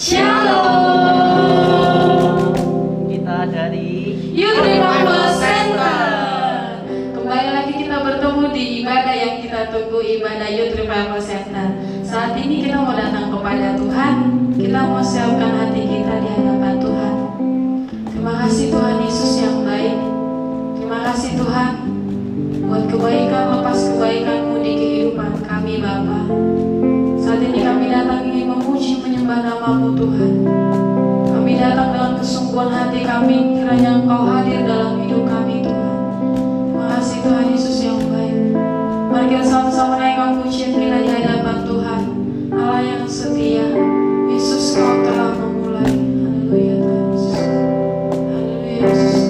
Shalom. Kita dari Youth Revival Center. Kembali lagi kita bertemu di ibadah yang kita tunggu, ibadah Youth Revival Center. Saat ini kita mau datang kepada Tuhan. Kita mau siapkan hati kita di hadapan Tuhan. Terima kasih Tuhan Yesus yang baik. Terima kasih Tuhan buat kebaikan lepas kebaikan-Mu di kehidupan kami Bapa. Saat ini kami datang ingin memuji menyembah nama-Mu Tuhan. Kami datang dengan kesungguhan hati kami, kiranya Engkau hadir dalam hidup kami Tuhan. Terima kasih Tuhan Yesus yang baik. Mari kita sama-sama naikkan pujian kita di hadapan Tuhan, Allah yang setia. Yesus Kau telah memulai. Haleluya Tuhan Yesus. Haleluya Yesus.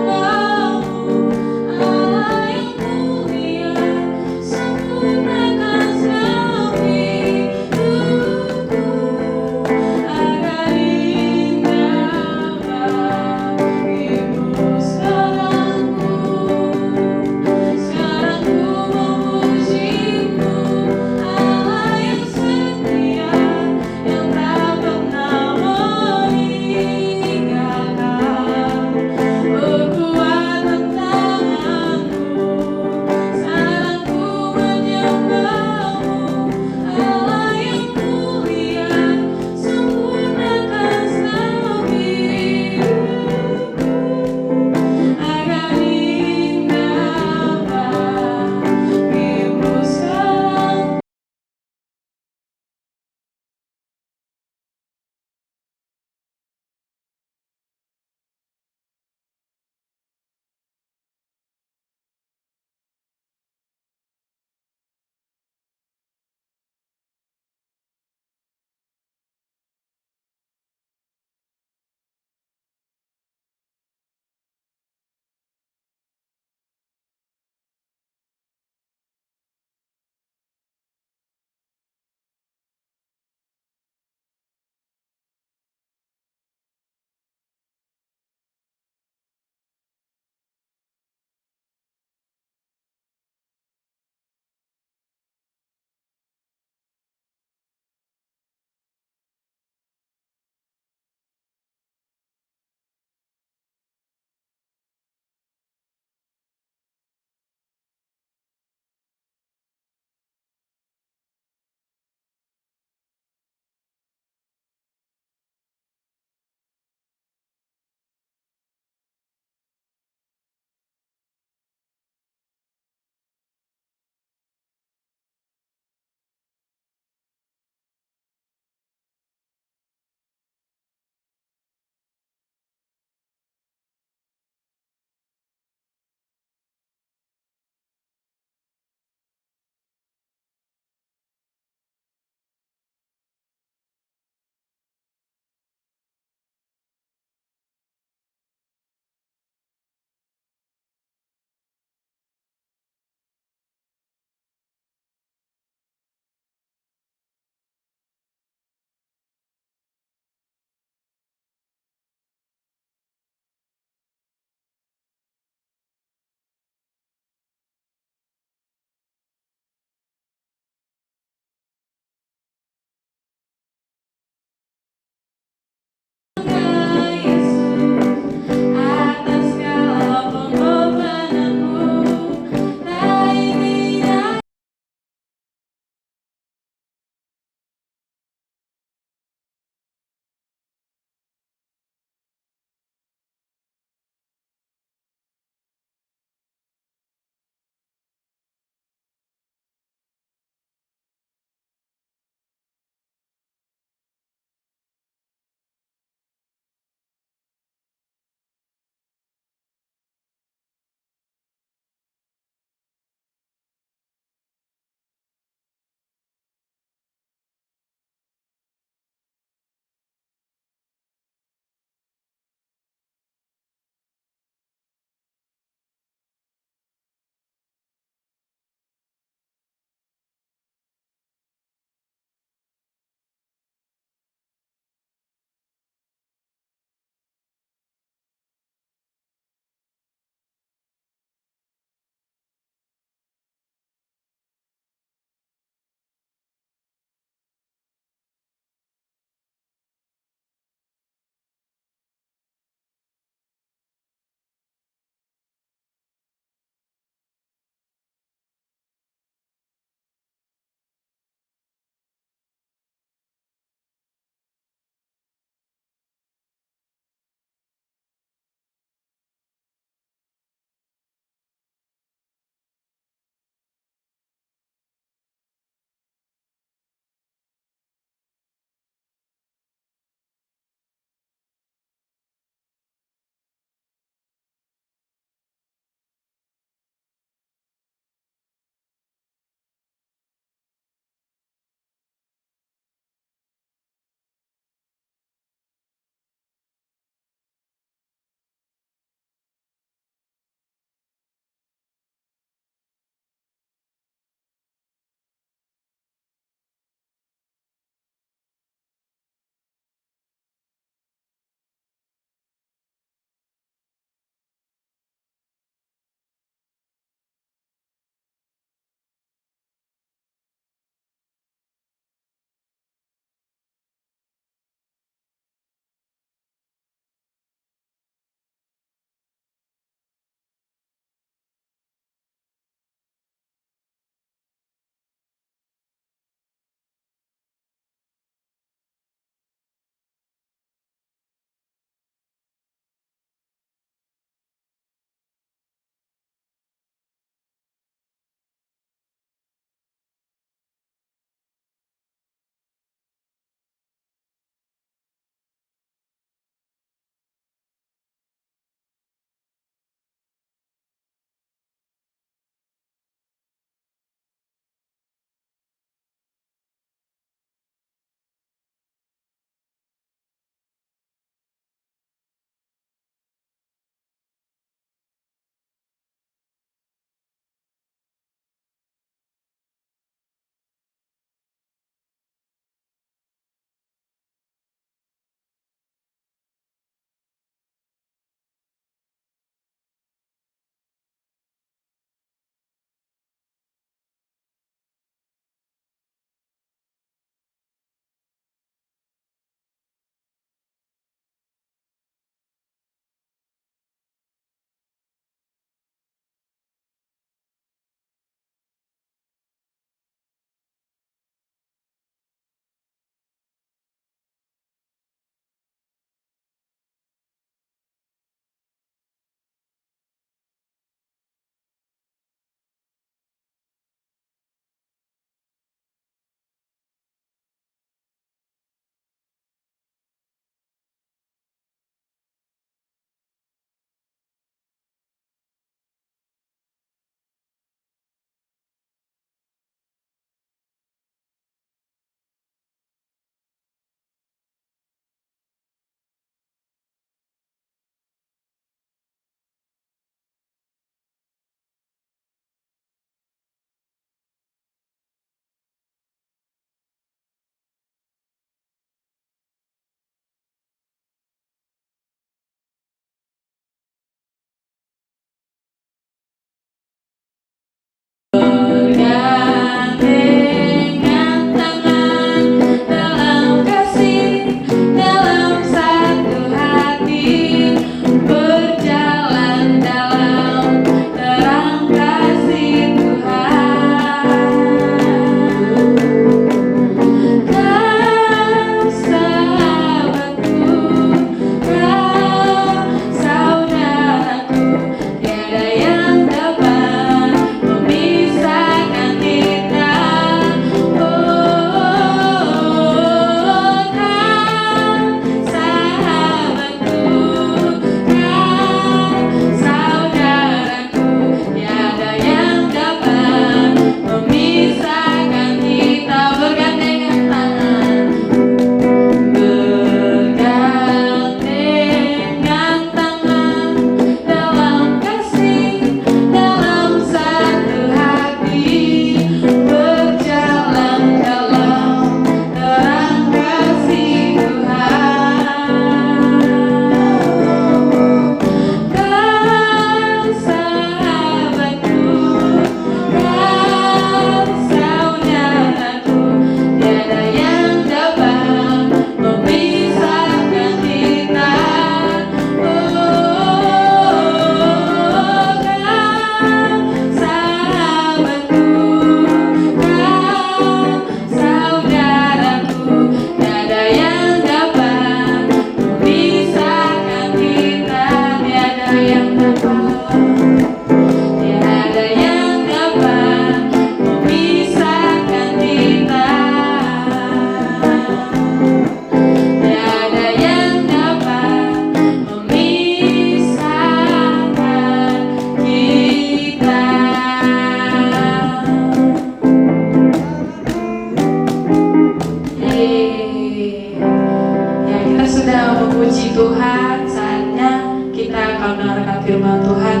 firman Tuhan.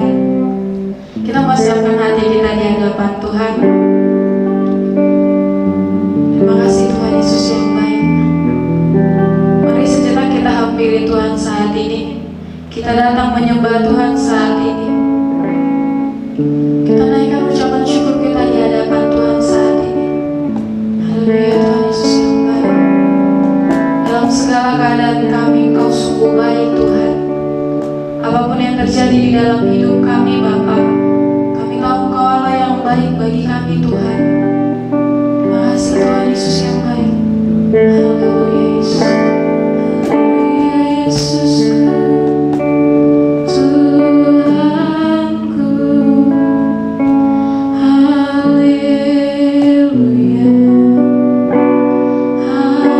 Kita mau siapkan hati kita di hadapan Tuhan. Terima kasih Tuhan Yesus yang baik. Mari sejenak kita hampiri Tuhan saat ini. Kita datang menyembah Tuhan saat ini. Kita naikkan ucapan syukur kita di hadapan Tuhan saat ini. Haleluya Tuhan Yesus yang baik. Dalam segala keadaan kami Engkau sungguh baik Tuhan. Apapun yang terjadi di dalam hidup kami Bapa, kami tahu Engkau Allah yang baik bagi kami Tuhan. Terima kasih Tuhan Yesus yang baik. Haleluya Yesus. Haleluya Yesusku, Tuhanku. Haleluya.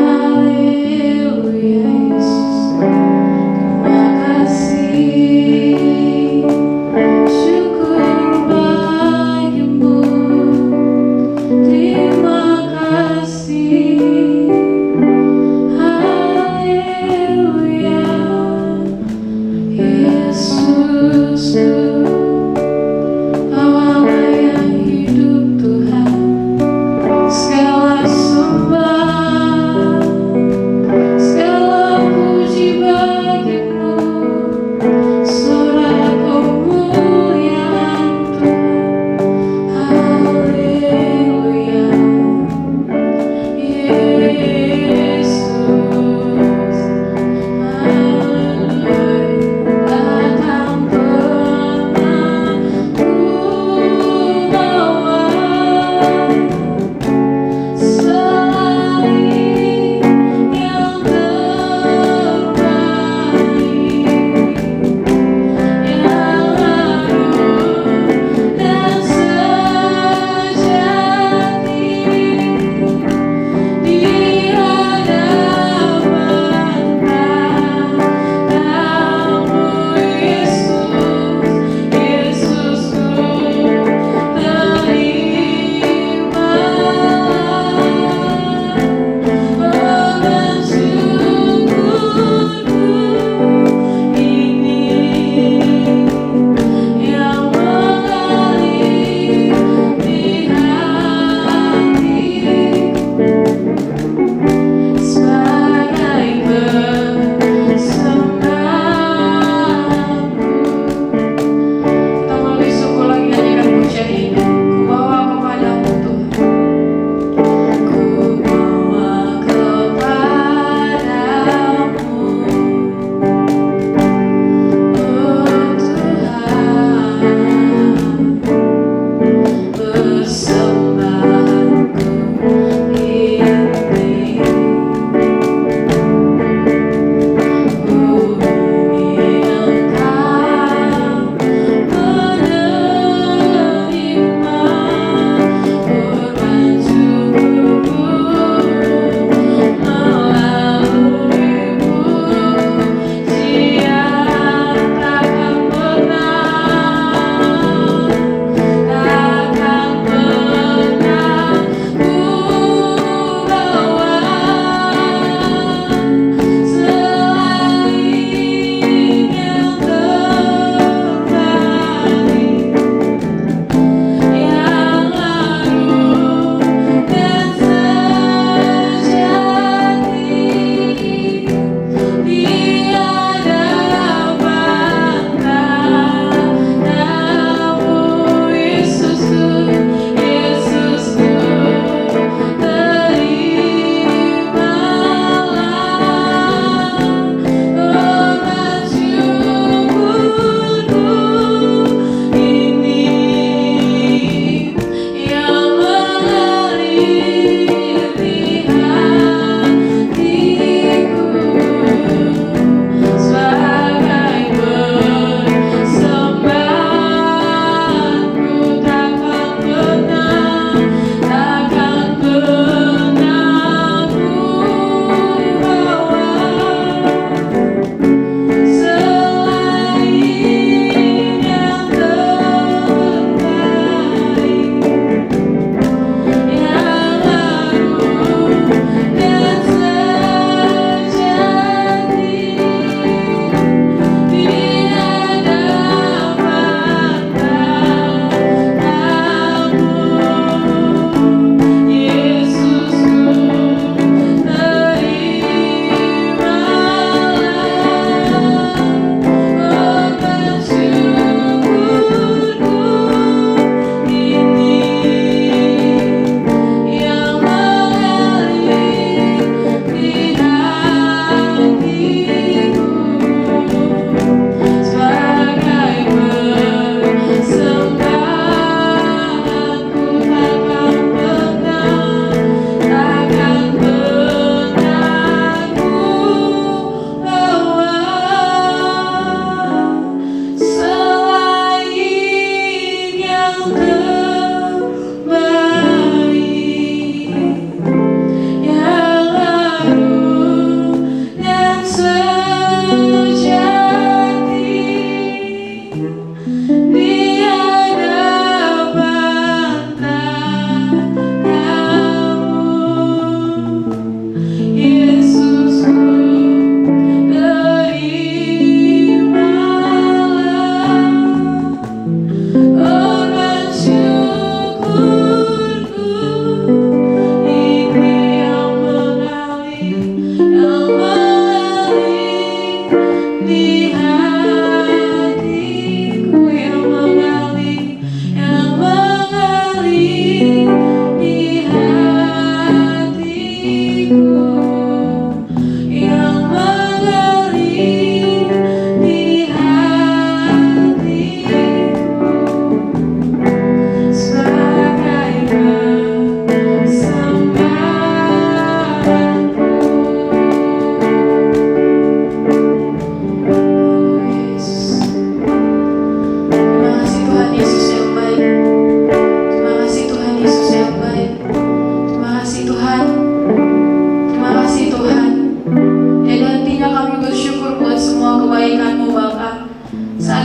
Haleluya Yesus. Terima kasih. Syukur bagimu. Terima kasih. Haleluya Yesusku. Kau Allah yang hidup Tuhan. Segala sembah, segala puji bagimu. Sorak kemuliaan Tuhan. Haleluya Yesus. Haleluya. Takkan pernah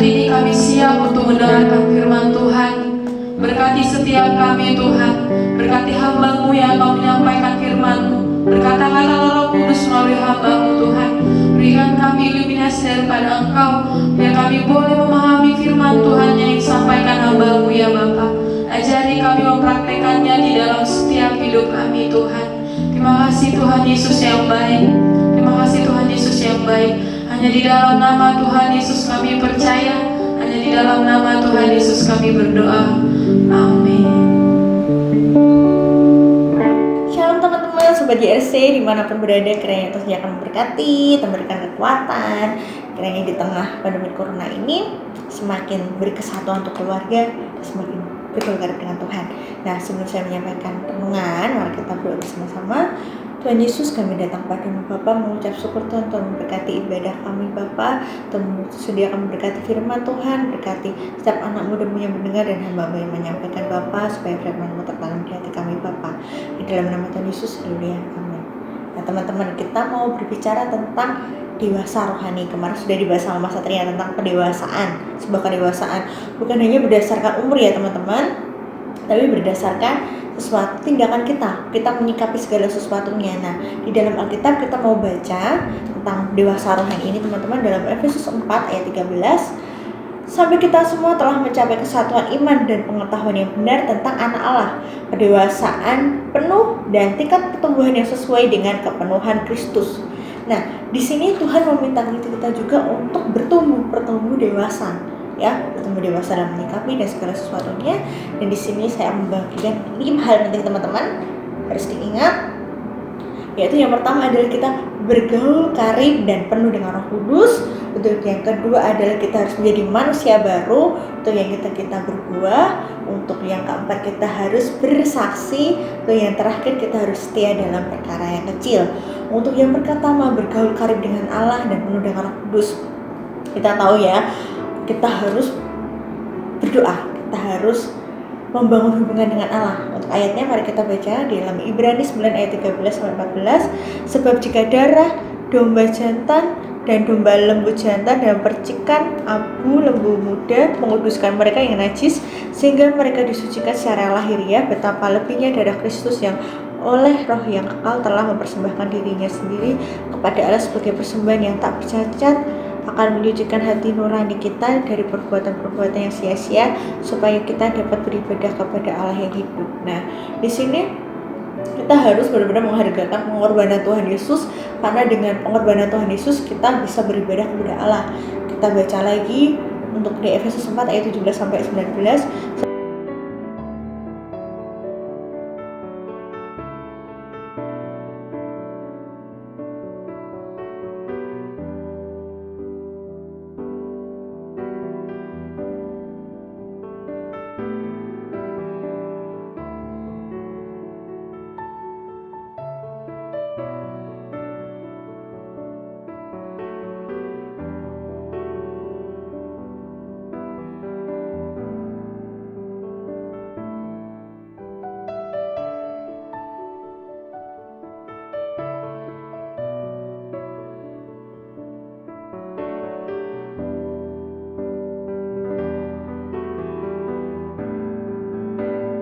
ini kami siap untuk mendengarkan firman Tuhan. Berkati setiap kami Tuhan. Berkati hamba-Mu yang akan menyampaikan firman-Mu. Berkata-kata Roh Kudus melalui hamba-Mu Tuhan. Berikan kami iluminasi daripada Engkau, biar kami boleh memahami firman Tuhan yang disampaikan hamba-Mu ya Bapa. Ajari kami mempraktekannya di dalam setiap hidup kami Tuhan. Terima kasih Tuhan Yesus yang baik. Terima kasih Tuhan Yesus yang baik. Hanya di dalam nama Tuhan Yesus kami percaya. Hanya di dalam nama Tuhan Yesus kami berdoa. Amin. Shalom teman-teman, Sobat JRC dimanapun berada, kiranya Tuhan akan memberkati, memberikan kekuatan. Kiranya di tengah pandemi corona ini semakin beri kesatuan untuk keluarga, semakin berkeluarga dengan Tuhan. Nah, sebelum saya menyampaikan renungan, mari kita berdoa bersama-sama. Tuhan Yesus, kami datang padamu Bapa, mengucap syukur Tuhan memberkati ibadah kami Bapa. Tuhan sediakan memberkati firman Tuhan, berkati setiap anak muda-Mu yang mendengar dan hamba-Mu yang menyampaikan Bapa, supaya firman-Mu tertanam di hati kami Bapa. Di dalam nama Tuhan Yesus, haleluya, amin. Nah teman-teman, kita mau berbicara tentang dewasa rohani. Kemarin sudah dibahas sama Mas Satria tentang pendewasaan. Sebuah kedewasaan bukan hanya berdasarkan umur ya teman-teman, tapi berdasarkan sesuatu tindakan kita menyikapi segala sesuatunya. Nah, di dalam Alkitab kita mau baca tentang dewasa rohani ini teman-teman dalam Efesus 4 ayat 13. Sampai kita semua telah mencapai kesatuan iman dan pengetahuan yang benar tentang anak Allah, pendewasaan penuh dan tingkat pertumbuhan yang sesuai dengan kepenuhan Kristus. Nah, di sini Tuhan meminta kita juga untuk bertumbuh dewasa. Ya, bertumbuh dewasa dalam menyikapi dan segala sesuatunya. Dan di sini saya membagikan 5 hal penting teman-teman harus diingat. Yaitu yang pertama adalah kita bergaul karib dan penuh dengan Roh Kudus. Untuk yang kedua adalah kita harus menjadi manusia baru. Untuk yang kita berbuah. Untuk yang keempat kita harus bersaksi. Untuk yang terakhir kita harus setia dalam perkara yang kecil. Untuk yang pertama bergaul karib dengan Allah dan penuh dengan Roh Kudus. Kita tahu ya, kita harus berdoa, kita harus membangun hubungan dengan Allah. Untuk ayatnya mari kita baca di dalam Ibrani 9 ayat 13-14. Sebab jika darah domba jantan dan domba lembu jantan dan percikan abu lembu muda menguduskan mereka yang najis sehingga mereka disucikan secara lahiriah, betapa lebihnya darah Kristus yang oleh Roh yang kekal telah mempersembahkan dirinya sendiri kepada Allah sebagai persembahan yang tak bercacat, akan menyucikan hati nurani kita dari perbuatan-perbuatan yang sia-sia supaya kita dapat beribadah kepada Allah yang hidup. Nah, di sini kita harus benar-benar menghargakan pengorbanan Tuhan Yesus, karena dengan pengorbanan Tuhan Yesus kita bisa beribadah kepada Allah. Kita baca lagi untuk di Efesus 4 ayat 17 sampai 19.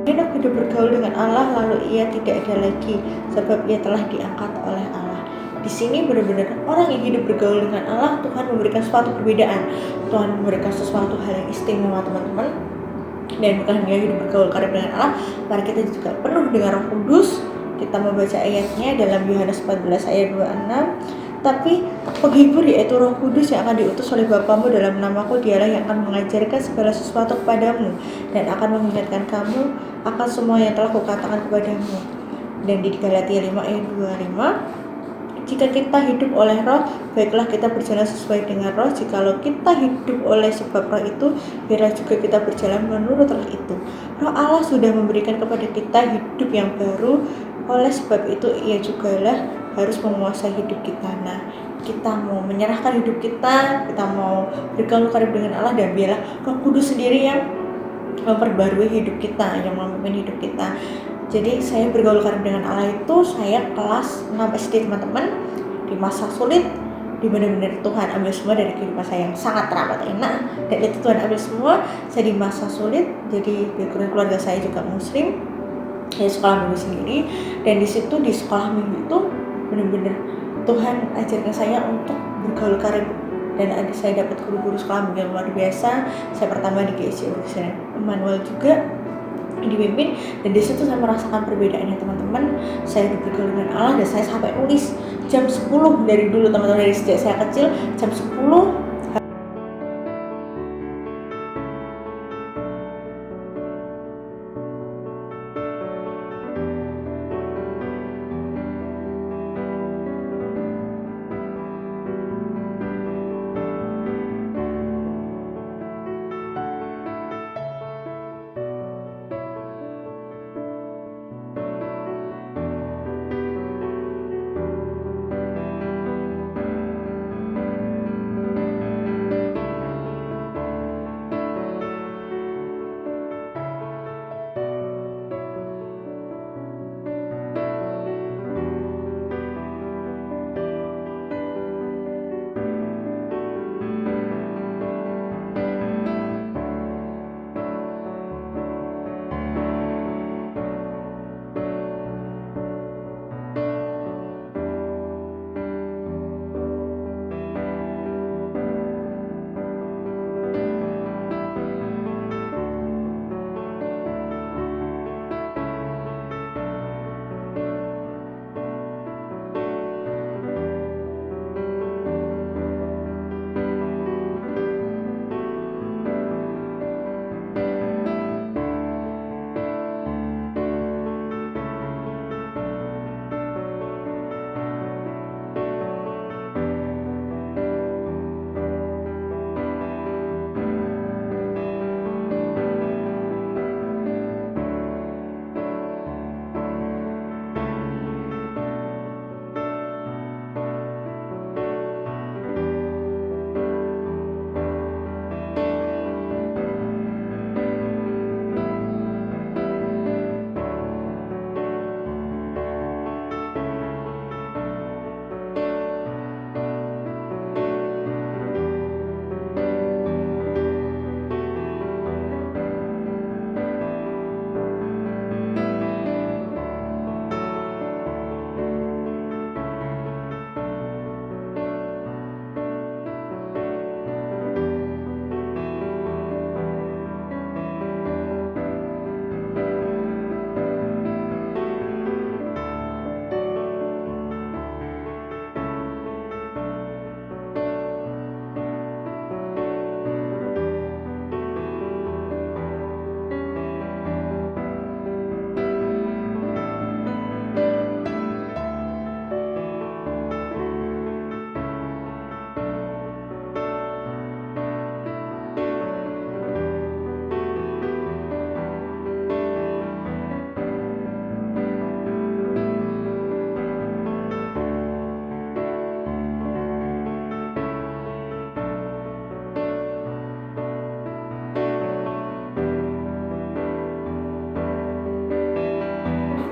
Henok hidup bergaul dengan Allah, lalu ia tidak ada lagi, sebab ia telah diangkat oleh Allah. Di sini benar-benar orang yang hidup bergaul dengan Allah, Tuhan memberikan suatu perbedaan. Tuhan memberikan sesuatu hal yang istimewa teman-teman. Dan bukan hanya hidup bergaul karib dengan Allah, mari kita juga penuh dengan Roh Kudus. Kita membaca ayatnya dalam Yohanes 14 ayat 26. Tapi penghibur yaitu Roh Kudus yang akan diutus oleh Bapamu dalam namaku, dialah yang akan mengajarkan segala sesuatu kepadamu dan akan mengingatkan kamu akan semua yang telah kukatakan kepadamu. Dan di Galatia 5 ayat 25, jika kita hidup oleh Roh, baiklah kita berjalan sesuai dengan Roh. Jikalau kita hidup oleh sebab Roh itu, biarlah juga kita berjalan menurut Roh itu. Roh Allah sudah memberikan kepada kita hidup yang baru. Oleh sebab itu ia jugalah harus menguasai hidup kita. Nah, kita mau menyerahkan hidup kita mau bergaul karib dengan Allah, dan biarlah Roh Kudus sendiri yang memperbarui hidup kita, yang memimpin hidup kita. Jadi saya bergaul karib dengan Allah itu saya kelas 6 SD teman-teman. Di masa sulit di benar-benar Tuhan ambil semua dari kehidupan saya yang sangat teramat enak, dan itu Tuhan ambil semua saya di masa sulit. Jadi background keluarga saya juga muslim, saya sekolah minggu sendiri, dan di situ di sekolah minggu itu benar-benar Tuhan ajarkan saya untuk bergaul karib, dan saya dapat guru-guru sekolah minggu yang luar biasa. Saya pertama di GSC Universitas Emmanuel juga dipimpin, dan di situ saya merasakan perbedaannya teman-teman. Saya bergaul dengan Allah, dan saya sampai nulis jam 10 dari dulu teman-teman, dari sejak saya kecil jam 10.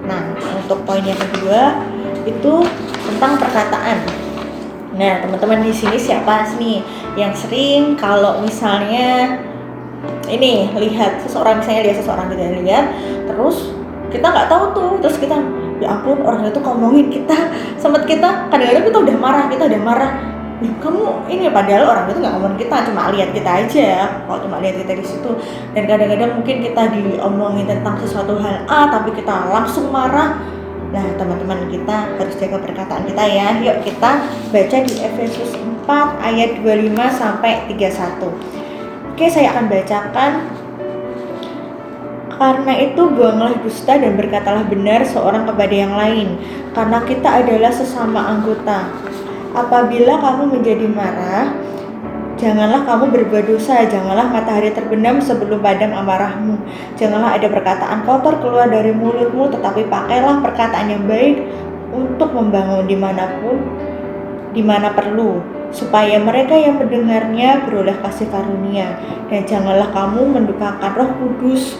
Nah, untuk poin yang kedua itu tentang perkataan. Nah, teman-teman di sini siapa nih yang sering kalau misalnya ini lihat seseorang, misalnya lihat seseorang kita lihat, terus kita nggak tahu tuh, terus kita ya ampun orang itu ngomongin kita, sempat kita kadang-kadang kita udah marah, loh kamu ini, padahal orang itu nggak ngomongin kita, cuma lihat kita aja, kalau cuma lihat kita di situ. Dan kadang-kadang mungkin kita diomongin tentang sesuatu hal A tapi kita langsung marah. Nah teman-teman, kita harus jaga perkataan kita ya. Yuk kita baca di Efesus 4 ayat 25 sampai 31. Oke, saya akan bacakan. Karena itu buanglah dusta dan berkatalah benar seorang kepada yang lain, karena kita adalah sesama anggota. Apabila kamu menjadi marah, janganlah kamu berbuat dosa, janganlah matahari terbenam sebelum padam amarahmu. Janganlah ada perkataan kotor keluar dari mulutmu, tetapi pakailah perkataan yang baik untuk membangun di mana perlu, supaya mereka yang mendengarnya beroleh kasih karunia. Dan janganlah kamu mendukakan Roh Kudus,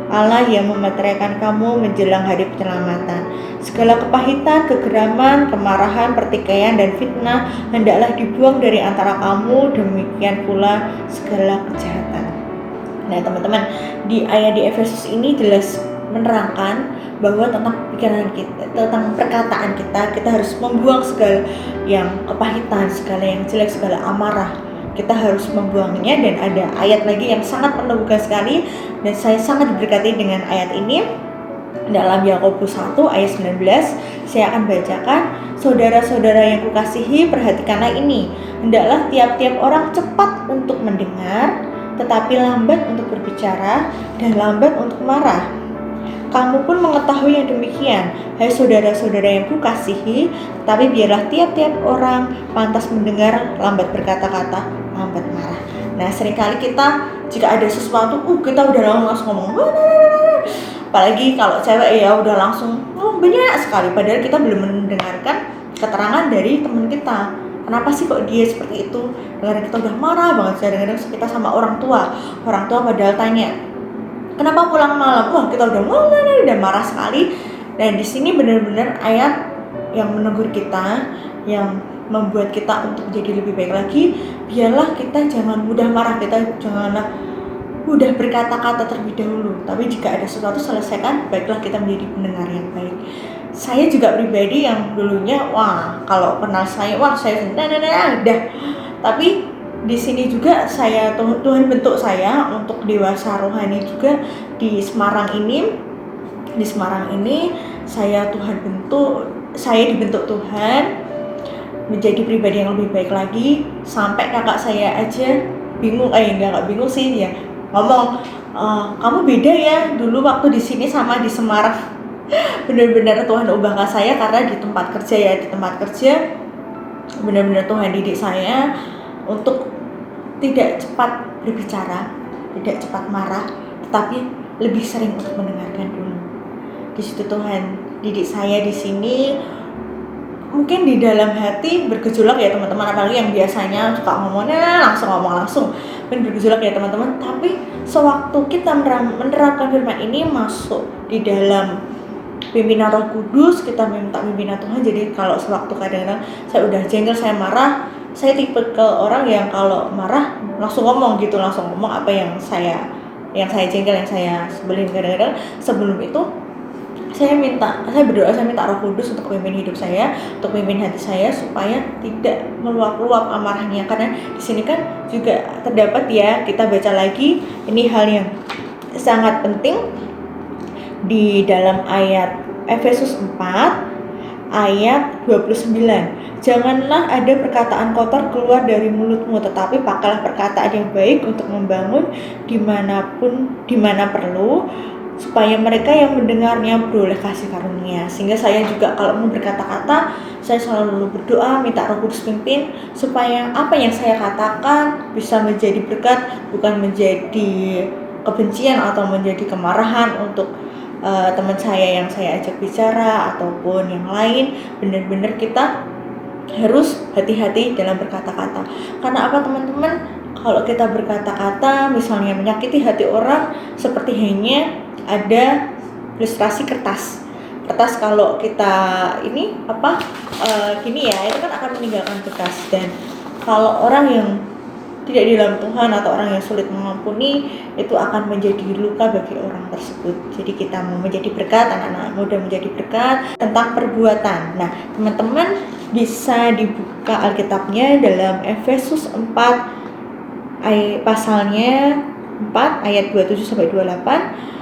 Allah yang memeteraikan kamu menjelang hari penyelamatan. Segala kepahitan, kegeraman, kemarahan, pertikaian, dan fitnah hendaklah dibuang dari antara kamu, demikian pula segala kejahatan. Nah teman-teman, di ayat di Efesus ini jelas menerangkan bahwa tentang pikiran kita, tentang perkataan kita harus membuang segala yang kepahitan, segala yang jelek, segala amarah. Kita harus membuangnya. Dan ada ayat lagi yang sangat meneguhkan sekali, dan saya sangat diberkati dengan ayat ini dalam Yakobus 1 ayat 19. Saya akan bacakan. Saudara-saudara yang kukasihi, perhatikanlah ini. Hendaklah tiap-tiap orang cepat untuk mendengar, tetapi lambat untuk berbicara, dan lambat untuk marah. Kamu pun mengetahui yang demikian, hai saudara-saudara yang kukasihi, tapi biarlah tiap-tiap orang pantas mendengar, lambat berkata-kata, lambat marah. Nah, seringkali kita jika ada sesuatu, kita udah langsung ngomong, apalagi kalau cewek ya udah langsung banyak sekali, padahal kita belum mendengarkan keterangan dari teman kita. Kenapa sih kok dia seperti itu? Kadang kita udah marah banget, kadang-kadang kita sama orang tua padahal tanya, kenapa pulang malam? Wah, kita udah marah sekali. Dan di sini benar-benar ayat yang menegur kita, yang membuat kita untuk menjadi lebih baik lagi. Biarlah kita jangan mudah marah, kita janganlah mudah berkata-kata terlebih dahulu. Tapi jika ada sesuatu, selesaikan, baiklah kita menjadi pendengar yang baik. Saya juga pribadi yang dulunya, kalau kenal saya, saya dah. Tapi di sini juga Tuhan bentuk saya untuk dewasa rohani juga di Semarang ini. Di Semarang ini saya dibentuk Tuhan menjadi pribadi yang lebih baik lagi. Sampai kakak saya aja bingung, nggak bingung sih ya, ngomong, kamu beda ya dulu waktu di sini sama di Semarang. Benar-benar Tuhan ubahkan saya, karena di tempat kerja benar-benar Tuhan didik saya untuk tidak cepat berbicara, tidak cepat marah, tetapi lebih sering untuk mendengarkan dulu. Di situ Tuhan didik saya di sini. Mungkin di dalam hati bergejolak ya teman-teman, apalagi yang biasanya suka ngomongnya ngomong langsung, bergejolak ya teman-teman. Tapi sewaktu kita menerapkan firman ini masuk di dalam pimpinan Roh Kudus, kita minta pimpinan Tuhan. Jadi kalau sewaktu kadang-kadang saya udah jengkel, saya marah, saya tipe ke orang yang kalau marah langsung ngomong apa yang saya jengkel, yang saya sebelin. Kadang-kadang sebelum itu saya berdoa, saya minta Roh Kudus untuk memimpin hidup saya, untuk memimpin hati saya, supaya tidak meluap-luap amarahnya. Karena di sini kan juga terdapat ya, kita baca lagi, ini hal yang sangat penting di dalam ayat Efesus 4 ayat 29. Janganlah ada perkataan kotor keluar dari mulutmu, tetapi pakailah perkataan yang baik untuk membangun di mana perlu, supaya mereka yang mendengarnya beroleh kasih karunia. Sehingga saya juga kalau mau berkata-kata, saya selalu berdoa, minta Roh Kudus pimpin, supaya apa yang saya katakan bisa menjadi berkat, bukan menjadi kebencian atau menjadi kemarahan untuk teman saya yang saya ajak bicara ataupun yang lain. Benar-benar kita harus hati-hati dalam berkata-kata. Karena apa teman-teman? Kalau kita berkata-kata misalnya menyakiti hati orang, seperti hanya ada ilustrasi kertas kalau kita gini ya, itu kan akan meninggalkan bekas. Dan kalau orang yang tidak di dalam Tuhan atau orang yang sulit mengampuni, itu akan menjadi luka bagi orang tersebut. Jadi kita mau menjadi berkat, anak-anak muda menjadi berkat. Tentang perbuatan, nah teman-teman bisa dibuka Alkitabnya dalam Efesus 4 pasalnya 4 ayat 27-28.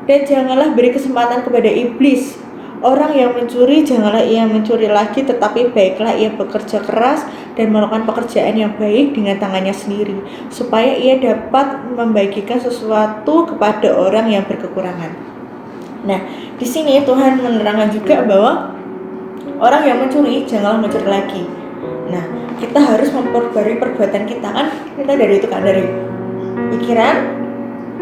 Dan janganlah beri kesempatan kepada iblis. Orang yang mencuri, janganlah ia mencuri lagi, tetapi baiklah ia bekerja keras dan melakukan pekerjaan yang baik dengan tangannya sendiri, supaya ia dapat membagikan sesuatu kepada orang yang berkekurangan. Nah, di sini Tuhan menerangkan juga bahwa orang yang mencuri, janganlah mencuri lagi. Nah, kita harus memperbarui perbuatan kita, kan kita dari pikiran,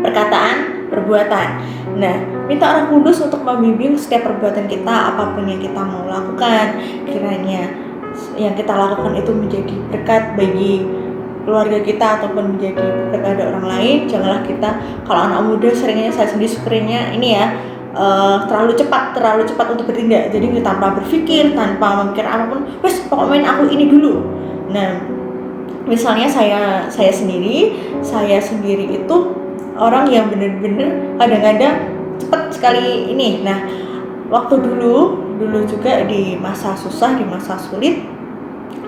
perkataan, perbuatan. Nah, minta Roh Kudus untuk membimbing setiap perbuatan kita, apapun yang kita mau lakukan. Kiranya yang kita lakukan itu menjadi berkat bagi keluarga kita ataupun menjadi berkat pada orang lain. Janganlah kita, kalau anak muda seringnya saya sendiri seringnya ini ya, terlalu cepat untuk bertindak. Jadi tanpa berpikir, tanpa memikir apapun, wes pokoknya aku ini dulu. Nah, misalnya saya sendiri itu orang yang benar-benar kadang-kadang cepat sekali ini. Nah, waktu dulu juga di masa susah, di masa sulit,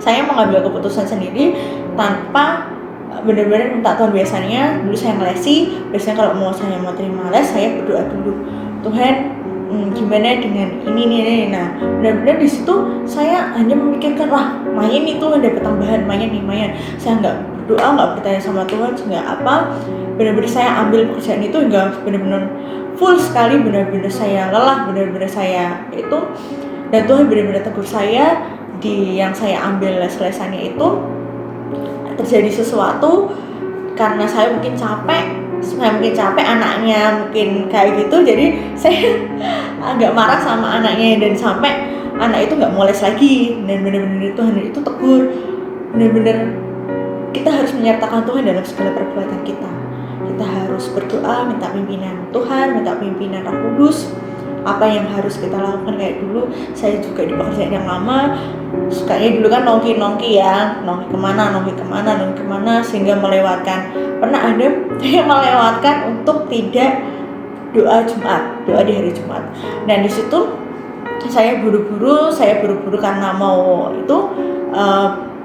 saya mengambil keputusan sendiri tanpa benar-benar minta Tuhan. Biasanya dulu saya ngelesi, biasanya kalau saya mau terima les, saya berdoa dulu, Tuhan gimana dengan ini. Nah, benar-benar di situ saya hanya memikirkan, wah main itu dapat tambahan, main. Saya nggak berdoa, nggak bertanya sama Tuhan, nggak apa. Benar-benar saya ambil pekerjaan itu hingga benar-benar full sekali, benar-benar saya lelah, benar-benar saya itu, dan Tuhan benar-benar tegur saya di yang saya ambil les-lesannya itu. Terjadi sesuatu karena saya mungkin capek, anaknya mungkin kayak gitu, jadi saya agak marah sama anaknya, dan sampai anak itu nggak mau les lagi. Dan benar-benar Tuhan itu tegur, benar-benar kita harus menyertakan Tuhan dalam segala perbuatan kita. Kita harus berdoa, minta pimpinan Tuhan, minta pimpinan Roh Kudus. Apa yang harus kita lakukan, kayak dulu saya juga di pekerjaan yang lama sukanya dulu kan nongki kemana, sehingga pernah ada saya melewatkan untuk tidak doa di hari Jumat. Dan di situ saya buru-buru karena mau itu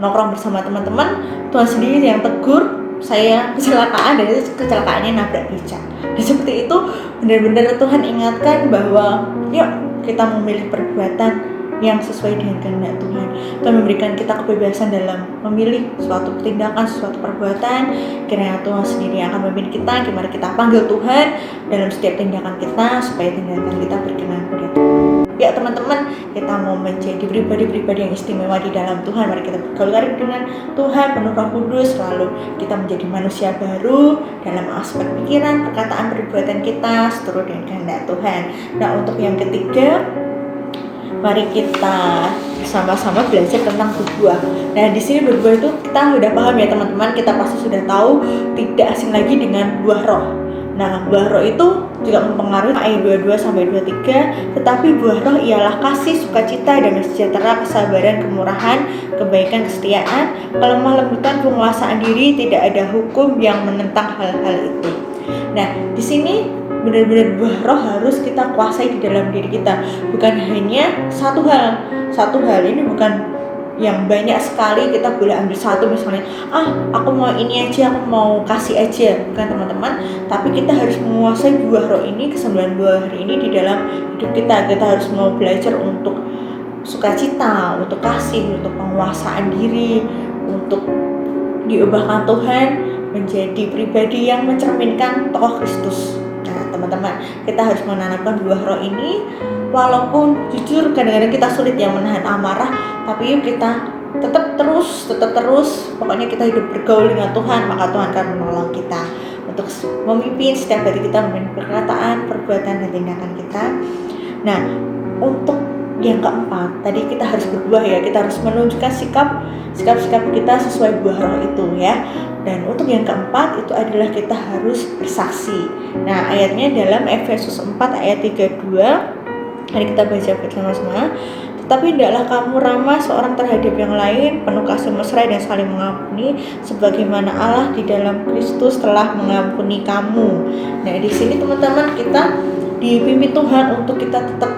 nongkrong bersama teman-teman. Tuhan sendiri yang tegur saya kecelakaan, dan itu kecelakaannya nabrak beca. Dan seperti itu benar-benar Tuhan ingatkan bahwa yuk kita memilih perbuatan yang sesuai dengan kehendak Tuhan. Tuhan memberikan kita kebebasan dalam memilih suatu tindakan, suatu perbuatan. Kiranya Tuhan sendiri yang akan memimpin kita. Mari kita panggil Tuhan dalam setiap tindakan kita, supaya tindakan kita berkenan kepada Tuhan. Ya teman-teman, kita mau menjadi pribadi-pribadi yang istimewa di dalam Tuhan. Mari kita bergaul dengan Tuhan penuh Roh Kudus, lalu kita menjadi manusia baru dalam aspek pikiran, perkataan, perbuatan kita seturut dengan kehendak Tuhan. Nah, untuk yang ketiga, mari kita bersama-sama belajar tentang berbuah. Nah, di sini berbuah itu kita sudah paham ya teman-teman, kita pasti sudah tahu tidak asing lagi dengan buah roh. Nah, buah roh itu juga mempengaruhi ayat 22-23, tetapi buah roh ialah kasih, sukacita, damai sejahtera, kesabaran, kemurahan, kebaikan, kesetiaan, kelemah lembutan, penguasaan diri. Tidak ada hukum yang menentang hal-hal itu. Nah, di sini benar-benar buah roh harus kita kuasai di dalam diri kita. Bukan hanya satu hal ini, bukan yang banyak sekali kita boleh ambil satu, misalnya aku mau ini aja, aku mau kasih aja, bukan teman-teman. Tapi kita harus menguasai buah roh ini, kesembilan buah roh ini di dalam hidup kita. Kita harus mau belajar untuk sukacita, untuk kasih, untuk penguasaan diri, untuk diubahkan Tuhan menjadi pribadi yang mencerminkan tokoh Kristus. Nah teman-teman, kita harus menanamkan buah roh ini. Walaupun jujur kadang-kadang kita sulit ya menahan amarah, tapi yuk kita tetap terus, pokoknya kita hidup bergaul dengan Tuhan, maka Tuhan akan menolong kita untuk memimpin setiap hari kita, memimpin perkataan, perbuatan, dan tindakan kita. Nah, untuk yang keempat, tadi kita harus berbuah ya, kita harus menunjukkan sikap kita sesuai buah roh itu ya. Dan untuk yang keempat itu adalah kita harus bersaksi. Nah, ayatnya dalam Efesus 4 ayat 32. Mari kita baca bersama-sama. Tetapi hendaklah kamu ramah seorang terhadap yang lain, penuh kasih mesra dan saling mengampuni, sebagaimana Allah di dalam Kristus telah mengampuni kamu. Nah, di sini teman-teman kita dipimpin Tuhan untuk kita tetap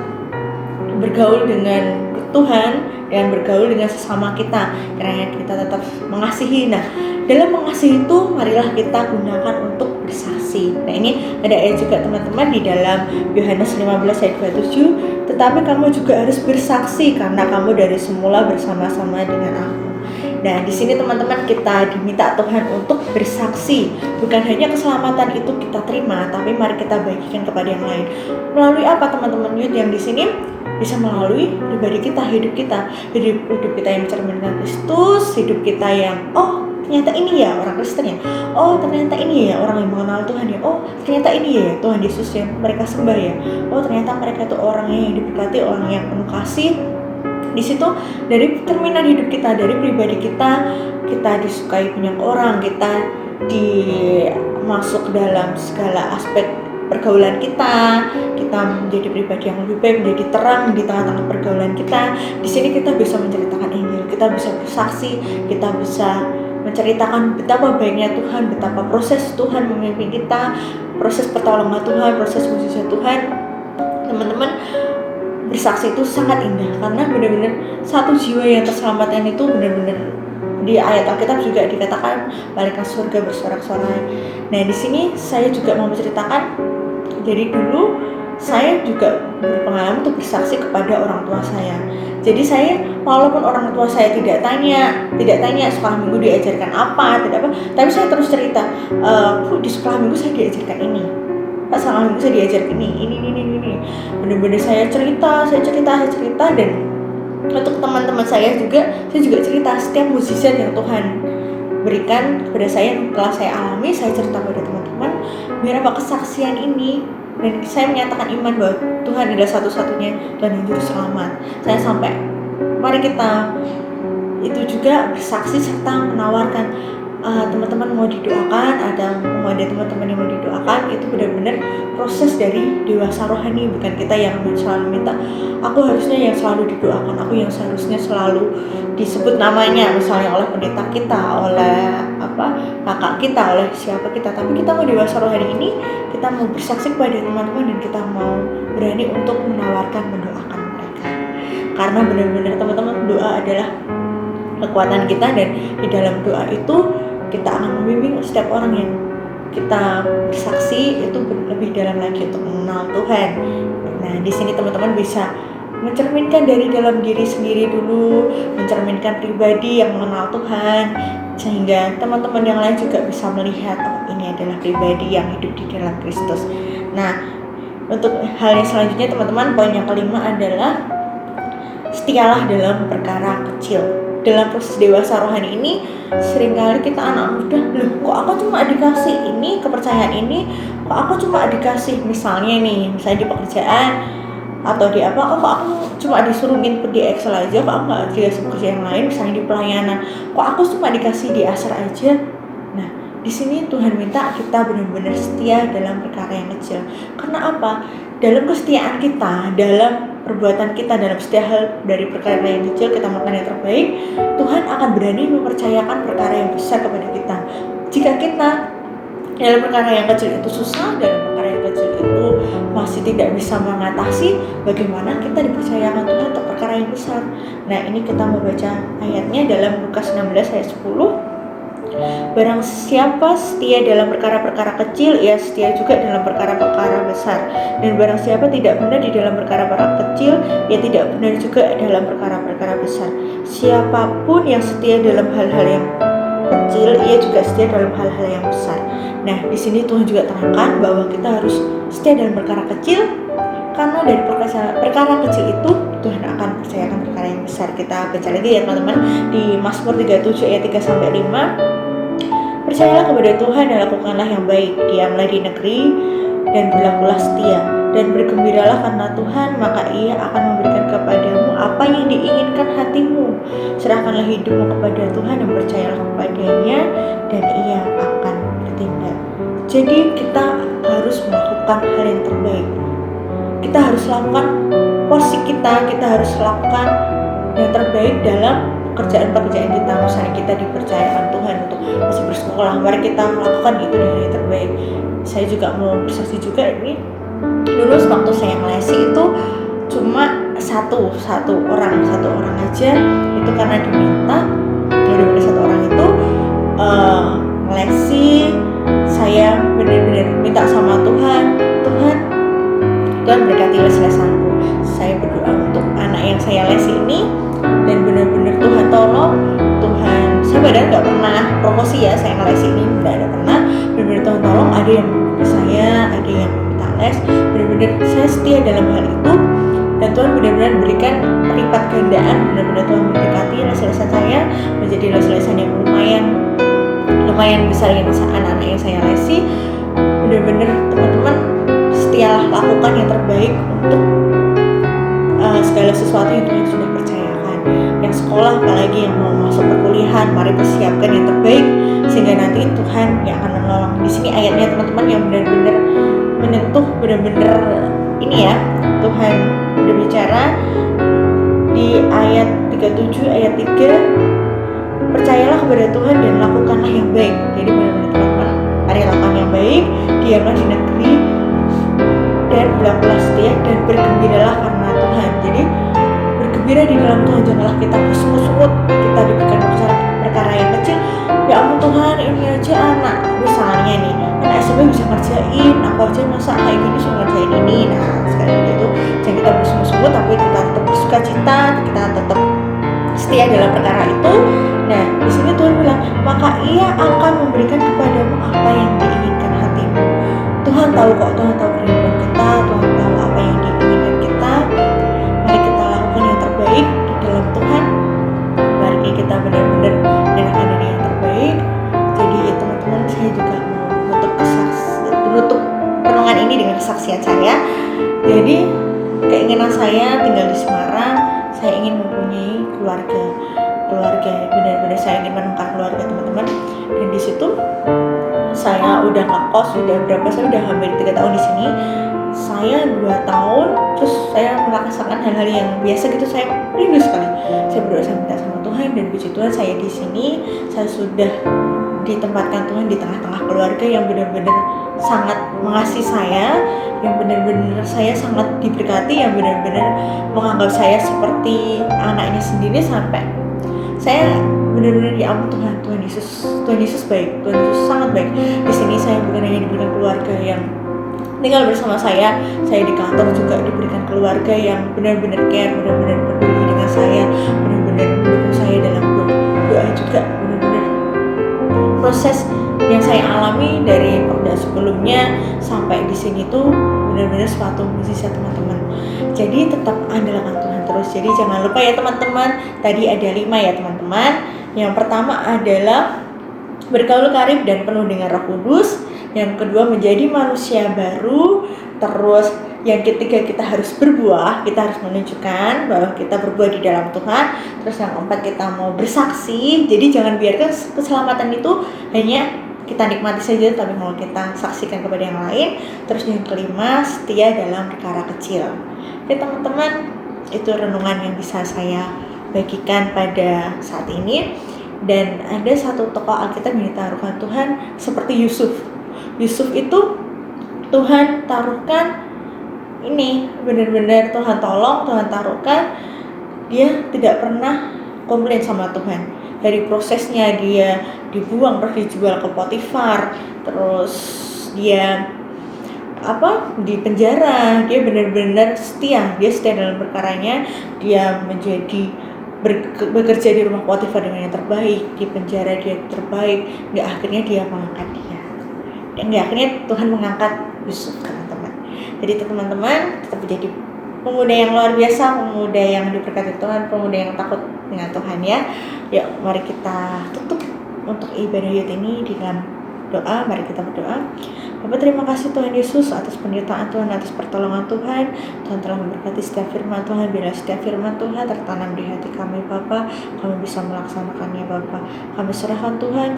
bergaul dengan Tuhan dan bergaul dengan sesama kita. Kiranya kita tetap mengasihi. Nah, dalam mengasihi itu marilah kita gunakan untuk bersaksi. Nah, ini ada ayat juga teman-teman di dalam Yohanes 15 ayat 27. Tetapi kamu juga harus bersaksi karena kamu dari semula bersama-sama dengan aku. Nah, di sini teman-teman kita diminta Tuhan untuk bersaksi. Bukan hanya keselamatan itu kita terima, tapi mari kita bagikan kepada yang lain. Melalui apa teman-teman? Yang di sini bisa melalui pribadi kita, hidup kita yang mencerminkan Kristus, hidup kita yang ternyata ini ya orang Kristen ya, ternyata ini ya orang yang mengenal Tuhan ya, ternyata ini ya Tuhan Yesus yang mereka sembah ya, ternyata mereka itu orang yang diberkati, orang yang penuh kasih. di situ dari cerminan hidup kita, dari pribadi kita disukai banyak orang, kita masuk dalam segala aspek pergaulan kita menjadi pribadi yang lebih baik, menjadi terang di tengah-tengah pergaulan kita. Di sini kita bisa menceritakan Injil, kita bisa bersaksi, kita bisa menceritakan betapa baiknya Tuhan, betapa proses Tuhan memimpin kita, proses pertolongan Tuhan, proses mujizat Tuhan. Teman-teman, bersaksi itu sangat indah karena benar-benar satu jiwa yang terselamatkan itu benar-benar di ayat Alkitab juga dikatakan malaikat surga bersorak-sorai. Nah, di sini saya juga mau menceritakan dari dulu saya juga berpengalaman untuk bersaksi kepada orang tua saya. Jadi saya walaupun orang tua saya tidak tanya sekolah minggu diajarkan apa, tapi saya terus cerita, Bu, di sekolah minggu saya diajarkan ini, Pak, sekolah minggu saya diajarkan ini. Benar-benar saya cerita dan untuk teman-teman saya juga cerita setiap mukjizat yang Tuhan berikan kepada saya yang telah saya alami. Saya cerita pada teman-teman biar apa kesaksian ini, dan saya menyatakan iman bahwa Tuhan adalah satu-satunya Tuhan yang juru selamat. Saya sampai mari kita itu juga bersaksi serta menawarkan teman-teman mau didoakan, ada teman-teman yang mau didoakan. Itu benar-benar proses dari dewasa rohani, bukan kita yang selalu minta aku harusnya yang selalu didoakan, aku yang seharusnya selalu disebut namanya misalnya oleh pendeta kita, oleh kakak kita, oleh siapa kita. Tapi kita mau dewasa rohani ini, kita mau bersaksi kepada teman-teman dan kita mau berani untuk menawarkan, mendoakan mereka. Karena benar-benar teman-teman, doa adalah kekuatan kita, dan di dalam doa itu kita akan membimbing setiap orang yang kita bersaksi itu lebih dalam lagi untuk mengenal Tuhan. Nah, di sini teman-teman bisa mencerminkan dari dalam diri sendiri dulu, mencerminkan pribadi yang mengenal Tuhan, sehingga teman-teman yang lain juga bisa melihat, oh, ini adalah pribadi yang hidup di dalam Kristus. Nah, untuk hal yang selanjutnya teman-teman, poin yang kelima adalah setialah dalam perkara kecil. Dalam proses dewasa rohani ini, seringkali kita anak muda, loh kok aku cuma dikasih ini, kepercayaan ini, kok aku cuma dikasih misalnya di pekerjaan atau di apa, kok aku cuma disuruh input di Excel aja, kok aku nggak dikasih pekerjaan yang lain, misalnya di pelayanan, kok aku cuma dikasih di ASR aja. Nah, di sini Tuhan minta kita benar-benar setia dalam perkara yang kecil. Karena apa? Dalam kesetiaan kita, dalam perbuatan kita, dalam setiap hal dari perkara yang kecil kita melakukan yang terbaik, Tuhan akan berani mempercayakan perkara yang besar kepada kita. Jika kita dalam perkara yang kecil itu susah, dalam perkara yang kecil itu masih tidak bisa mengatasi, bagaimana kita dipercayakan Tuhan untuk perkara yang besar. Nah, ini kita membaca ayatnya dalam Lukas 16 ayat 10. Barang siapa setia dalam perkara-perkara kecil, ia setia juga dalam perkara-perkara besar. Dan barang siapa tidak benar di dalam perkara-perkara kecil, ia tidak benar juga dalam perkara-perkara besar. Siapapun yang setia dalam hal-hal yang kecil, ia juga setia dalam hal-hal yang besar. Nah, di sini Tuhan juga terangkan bahwa kita harus setia dalam perkara kecil, karena dari perkara kecil itu Tuhan akan percayakan perkara yang besar. Kita baca lagi ya teman-teman di Mazmur 37 ayat 3-5. Percayalah kepada Tuhan dan lakukanlah yang baik, diamlah di negeri dan berlakulah setia, dan bergembiralah karena Tuhan, maka Ia akan memberikan kepadamu apa yang diinginkan hatimu. Serahkanlah hidupmu kepada Tuhan dan percayalah kepadanya, dan Ia akan bertindak. Jadi kita harus melakukan hal yang terbaik. Kita harus lakukan porsi kita harus lakukan yang terbaik dalam pekerjaan-pekerjaan kita. Misalnya kita dipercayakan Tuhan untuk masih bersekolah, mari kita melakukan itu dengan yang terbaik. Saya juga mau bersaksi juga ini. Dulu waktu saya ngelesi itu cuma satu orang aja, itu karena diminta. Benar-benar satu orang itu ngelesi. Saya benar-benar minta sama Tuhan berkati les-lesanku. Saya berdoa untuk anak yang saya lesi ini, dan benar-benar Tuhan tolong. Saya padahal nggak pernah promosi ya, saya ngelesi ini nggak ada pernah. Benar-benar Tuhan tolong, ada yang saya, ada yang minta les. Benar-benar saya setia dalam hal itu, dan Tuhan benar-benar berikan lipat gandaan. Benar-benar Tuhan memberkati les-lesan saya menjadi les-lesan yang lumayan besar yang anak-anak yang saya lesi. Benar-benar teman-teman, setialah lakukan yang terbaik untuk segala sesuatu yang Tuhan sudah percayakan. Tuhan, mari persiapkan yang terbaik sehingga nanti Tuhan yang akan menolong. Di sini ayatnya teman-teman yang benar-benar menyentuh, benar-benar ini ya, Tuhan berbicara di ayat 37 ayat 3, percayalah kepada Tuhan dan lakukanlah yang baik. Jadi benar-benar teman-teman, mari lakukan yang baik, diamlah di negeri dan berlakulah setia dan bergembiralah karena Tuhan. Jadi bergembira di dalam Tuhan, janganlah kita bersungut-sungut kita diberikan perkara yang kecil. Ya ampun Tuhan, ini aja anak misalnya nih, anak SMP bisa ngerjain, aku aja masa kayak gini suka ngerjain ini. Nah sekali itu jangan kita bersungut-sungut, tapi kita tetap bersuka cita, kita tetap setia dalam perkara itu. Nah di sini Tuhan bilang, maka Ia akan memberikan kepadamu apa yang diinginkan hatimu. Tuhan tahu kok, Tuhan tahu kerinduan kita, Tuhan tahu apa yang diinginkan kita. Mari kita lakukan yang terbaik di dalam Tuhan. Mari kita benar-benar menyerahkan diri yang terbaik. Jadi teman-teman, saya juga menutup renungan ini dengan kesaksian saya. Jadi keinginan saya tinggal di Semarang, saya ingin mempunyai keluarga benar-benar saya ingin menemukan keluarga teman-teman. Dan di situ saya udah ngekos, saya udah hampir 3 tahun di sini. Saya 2 tahun, terus saya merasakan hal-hal yang biasa gitu, saya rindu sekali. Saya berdoa, saya minta sama Tuhan, dan puji Tuhan saya di sini, saya sudah ditempatkan Tuhan di tengah-tengah keluarga yang benar-benar sangat mengasihi saya, yang benar-benar saya sangat diberkati, yang benar-benar menganggap saya seperti anaknya sendiri, sampai saya benar-benar ya ampun Tuhan Yesus baik, Tuhan Yesus sangat baik. Di sini saya bukan hanya diberikan keluarga yang tinggal bersama saya di kantor juga diberikan keluarga yang benar-benar care, benar-benar peduli dengan saya, benar-benar mendukung saya dalam doa juga. Benar-benar proses yang saya alami dari perda sebelumnya sampai di sini tuh benar-benar suatu mukjizat teman-teman. Jadi tetap andalkan Tuhan terus. Jadi jangan lupa ya teman-teman, tadi ada 5 ya teman-teman. Yang pertama adalah bergaul karib dan penuh dengan Roh Kudus. Yang kedua menjadi manusia baru. Terus yang ketiga kita harus berbuah, kita harus menunjukkan bahwa kita berbuah di dalam Tuhan. Terus yang keempat kita mau bersaksi. Jadi jangan biarkan keselamatan itu hanya kita nikmati saja, tapi mau kita saksikan kepada yang lain. Terus yang kelima, setia dalam perkara kecil. Oke teman-teman, itu renungan yang bisa saya bagikan pada saat ini. Dan ada satu tokoh Alkitab yang ditaruhkan Tuhan seperti Yusuf. Yusuf itu Tuhan taruhkan ini, benar-benar Tuhan tolong, Tuhan taruhkan. Dia tidak pernah komplain sama Tuhan. Dari prosesnya dia dibuang, terus dijual ke Potifar, terus dia di penjara, dia benar-benar setia dalam perkaranya. Dia menjadi bekerja di rumah Potifar dengan yang terbaik, di penjara dia terbaik. Akhirnya dia mengangkat dia. Dan akhirnya Tuhan mengangkat Yusuf teman-teman. Jadi teman-teman tetap menjadi pemuda yang luar biasa, pemuda yang diberkati Tuhan, pemuda yang takut dengan Tuhan ya. Yuk mari kita tutup untuk ibadah Yud ini di dalam doa. Mari kita berdoa. Bapak terima kasih Tuhan Yesus atas penyertaan Tuhan, atas pertolongan Tuhan. Tuhan telah memberkati setiap firman Tuhan. Bila setiap firman Tuhan tertanam di hati kami Bapak, kami bisa melaksanakannya Bapak. Kami serahkan Tuhan.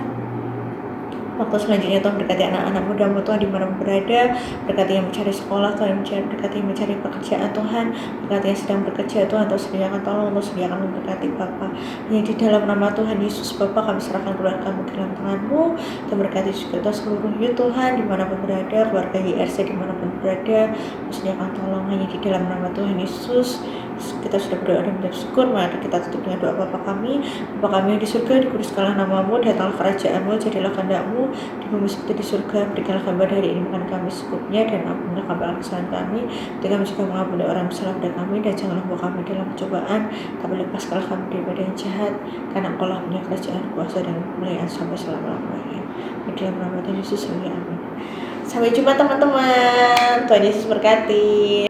Waktu selanjutnya Tuhan berkati anak-anak muda-mu Tuhan dimanapun berada, berkati yang mencari sekolah Tuhan, berkati yang mencari pekerjaan Tuhan, berkati yang sedang bekerja Tuhan, Tuhan sediakan tolong, Tuhan sediakan memberkati Bapa. Hanya di dalam nama Tuhan Yesus Bapa kami serahkan keluarga kami ke dalam tangan-Mu. Tuhan berkati juga Tuhan seluruh Yud Tuhan dimanapun berada, keluarga YRC dimanapun berada, Tuhan sediakan tolong. Hanya di dalam nama Tuhan Yesus kita sudah berdoa dan mengucap syukur. Mari kita tutup dengan doa Bapa kami. Bapa kami yang di surga, dikuduskanlah nama-Mu, datanglah kerajaan-Mu, jadilah kehendak-Mu di bumi seperti di surga. Berikanlah kami pada hari ini makan kami secukupnya, dan ampunilah kami kesalahan kami, dan kami juga mengampuni orang yang bersalah pada kami, dan janganlah membawa kami dalam pencobaan, tapi lepaskanlah kami daripada yang jahat, karena Engkau lah punya kerajaan, kuasa, dan kemuliaan sampai selama-lamanya. Di dalam nama Tuhan Yesus, amin. Sampai jumpa teman-teman. Tuhan Yesus berkati.